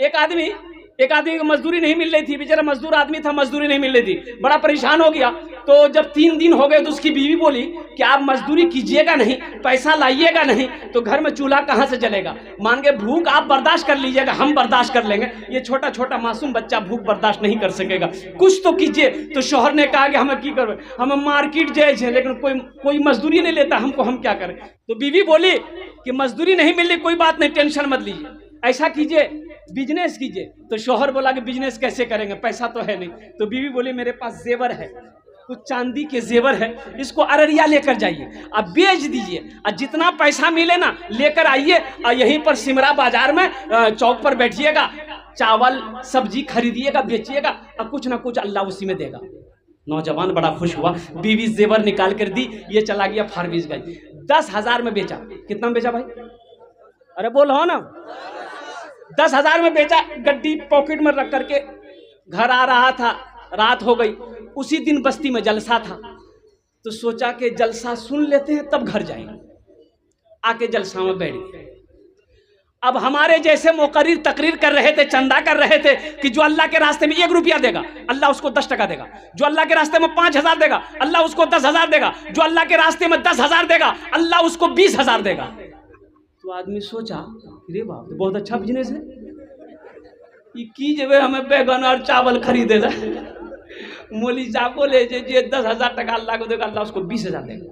एक आदमी को मजदूरी नहीं मिल रही थी, बेचारा मजदूर आदमी था, मजदूरी नहीं मिल रही थी, बड़ा परेशान हो गया। तो जब 3 दिन हो गए तो उसकी बीवी बोली कि आप मजदूरी कीजिएगा नहीं, पैसा लाइएगा नहीं तो घर में चूल्हा कहाँ से जलेगा। मान के भूख आप बर्दाश्त कर लीजिएगा, हम बर्दाश्त कर लेंगे, ये छोटा छोटा मासूम बच्चा भूख बर्दाश्त नहीं कर सकेगा, कुछ तो कीजिए। तो शौहर ने कहा कि हमें की करवे, हमें मार्केट जाए लेकिन कोई मजदूरी नहीं लेता हमको, हम क्या करें। तो बीवी बोली कि मजदूरी नहीं मिल रही, कोई बात नहीं, टेंशन मत लीजिए, ऐसा कीजिए बिजनेस कीजिए। तो शौहर बोला कि बिजनेस कैसे करेंगे, पैसा तो है नहीं। तो बीवी बोली मेरे पास जेवर है, कुछ चांदी के जेवर है, इसको अररिया लेकर जाइए, अब बेच दीजिए, और जितना पैसा मिले ना लेकर आइए, और यहीं पर सिमरा बाजार में चौक पर बैठिएगा, चावल सब्जी खरीदिएगा, बेचिएगा, और कुछ ना कुछ अल्लाह उसी में देगा। नौजवान बड़ा खुश हुआ, बीवी जेवर निकाल कर दी, ये चला गया फारबिसगंज, 10,000 में बेचा। कितना में बेचा भाई, अरे बोलो ना, 10,000 में बेचा। गड्डी पॉकेट में रख करके घर आ रहा था, रात हो गई। उसी दिन बस्ती में जलसा था, तो सोचा कि जलसा सुन लेते हैं तब घर जाएंगे। आके जलसा में बैठ गए। अब हमारे जैसे मुकर्रिर तकरीर कर रहे थे, चंदा कर रहे थे कि जो अल्लाह के रास्ते में 1 रुपया देगा अल्लाह उसको 10 टका देगा, जो अल्लाह के रास्ते में 5,000 देगा अल्लाह उसको 10,000 देगा, जो अल्लाह के रास्ते में 10,000 देगा अल्लाह उसको 20,000 देगा। तो आदमी सोचा अरे बाप रे, बहुत अच्छा बिजनेस है, ये की जब हमें बैगन और चावल खरीदे ला। मौली साहब बोले जे 10,000 टका अल्लाह को देगा अल्लाह उसको 20,000 देगा।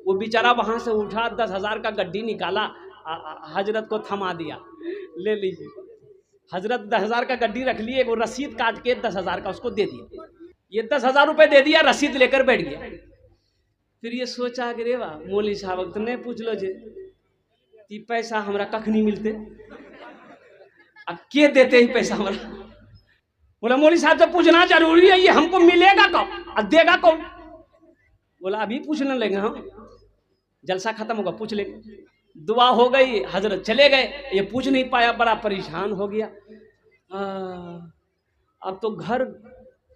वो बेचारा वहां से उठा, 10,000 का गड्डी निकाला, हजरत को थमा दिया, ले लीजिए। हजरत 10,000 का गड्डी रख लिए, वो रसीद काट के 10,000 का उसको दे दिया। ये 10,000 रुपये दे दिया, रसीद लेकर बैठ गया। फिर ये सोचा कि रे वाह, मौली साहब तो नहीं पूछ लो जे ती पैसा हमरा कख नहीं मिलते, अब के देते ही पैसा हमरा। बोला मौली साहब से पूछना जरूरी है, ये हमको मिलेगा कब और देगा कौन। बोला अभी पूछने लगे हम, जलसा खत्म होगा पूछ लेंगे। दुआ हो गई, हजरत चले गए, ये पूछ नहीं पाया, बड़ा परेशान हो गया। अब तो घर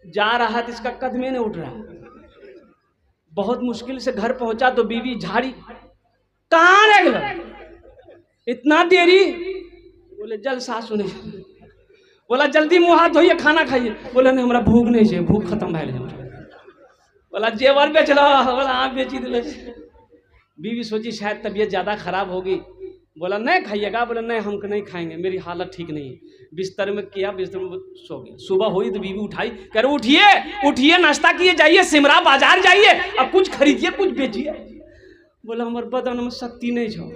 जा रहा था, इसका कदम नहीं उठ रहा। बहुत मुश्किल से घर पहुंचा तो बीवी झाड़ी, कहाँ रह गए इतना देरी। बोले जलसा सुने। बोला जल्दी मुँह हाथ धोइए, खाना खाइए। बोला नहीं हमरा भूख नहीं चाहिए, भूख खत्म भैल। बोला जेवर बेच रहा, बोला हाँ बेची दिले। बीवी सोची शायद तबीयत ज़्यादा खराब होगी। बोला नहीं खाइएगा, बोला नहीं हमको नहीं खाएंगे, मेरी हालत ठीक नहीं है। बिस्तर में किया, बिस्तर में सो गया। सुबह हुई तो बीवी उठाई, कह रहे उठिए उठिए, नाश्ता किए जाइए, सिमरा बाजार जाइए, अब कुछ खरीदिए कुछ बेचिए। बोला हमारे बदन में शक्ति नहीं छो।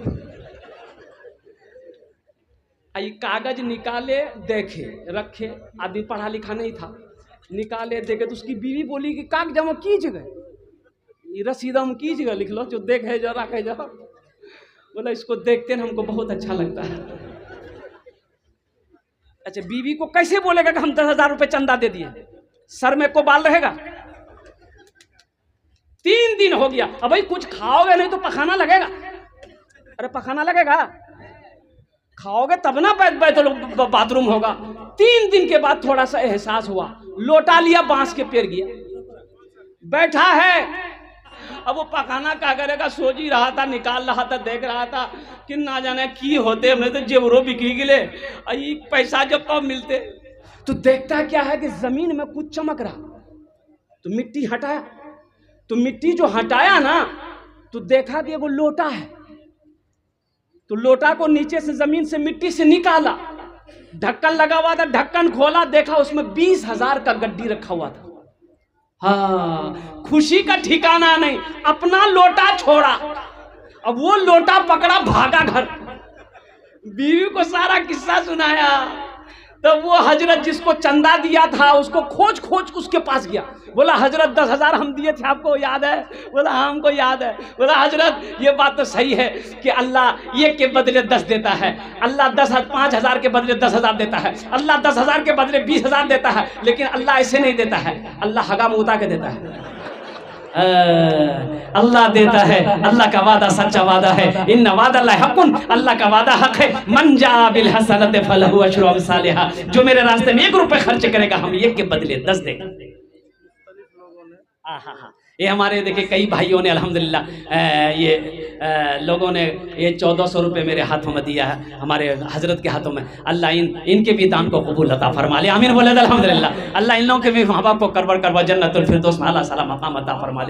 आई कागज निकाले, देखे, रखे, आदमी पढ़ा लिखा नहीं था, निकाले देखे तो उसकी बीवी बोली कि कागज जमा कीजिएगा, रसीद हम कीजिएगा, लिख लो, जो देखे जो रखे जो। बोला इसको देखते हैं हमको बहुत अच्छा लगता है। अच्छा बीवी को कैसे बोलेगा कि हम 10,000 रुपये चंदा दे दिए, सर में को बाल रहेगा। 3 दिन हो गया, अब भाई कुछ खाओगे नहीं तो पखाना लगेगा। अरे पखाना लगेगा, खाओगे तब ना बाथरूम होगा। 3 दिन के बाद थोड़ा सा एहसास हुआ, लोटा लिया, बांस के पेड़ गया, बैठा है। अब वो पकाना क्या करेगा, सोच ही रहा था, निकाल रहा था, देख रहा था कि ना जाने की होते, मैं तो जेवरों बिकी गिले, पैसा जब कब मिलते। तो देखता क्या है कि जमीन में कुछ चमक रहा, तो मिट्टी हटाया। तो मिट्टी जो हटाया ना, तो देखा कि वो लोटा है। तो लोटा को नीचे से जमीन से मिट्टी से निकाला, ढक्कन लगा हुआ था, ढक्कन खोला, देखा उसमें 20,000 का गड्डी रखा हुआ था। हाँ, खुशी का ठिकाना नहीं, अपना लोटा छोड़ा, अब वो लोटा पकड़ा, भागा घर। बीवी को सारा किस्सा सुनाया। तो वो हजरत जिसको चंदा दिया था उसको खोज खोज उसके पास गया। बोला हजरत 10,000 हम दिए थे, आपको याद है? बोला हाँ हमको याद है। बोला हजरत ये बात तो सही है कि अल्लाह 1 के बदले 10 देता है, अल्लाह 5,000 के बदले 10,000 देता है, अल्लाह 10,000 के बदले 20,000 देता है, लेकिन अल्लाह ऐसे नहीं देता है, अल्लाह हगा मुता के देता है। अल्लाह देता है, अल्लाह का वादा सच्चा वादा है। इन्ना वादा अल्लाह हक़्क़ुन, अल्लाह का वादा हक है। मन जा बिल हसनति फलहु अशरु अम्सालिहा, जो मेरे रास्ते में 1 रुपये खर्च करेगा हम 1 के बदले 10 देगा। ये हमारे देखिए कई भाइयों ने अल्हम्दुलिल्लाह ये लोगों ने ये 1400 रुपये मेरे हाथों में दिया है, हमारे हजरत के हाथों में। अल्लाह इनके भी दान को कबूल अता फरमा ले, आमीन बोले अल्हम्दुलिल्लाह। अल्लाह इन लोगों के भी माँ बाप को करवर करवा जन्नतुल फिरदौस में अल्लाह सलाम मकाम अता फरमा ले।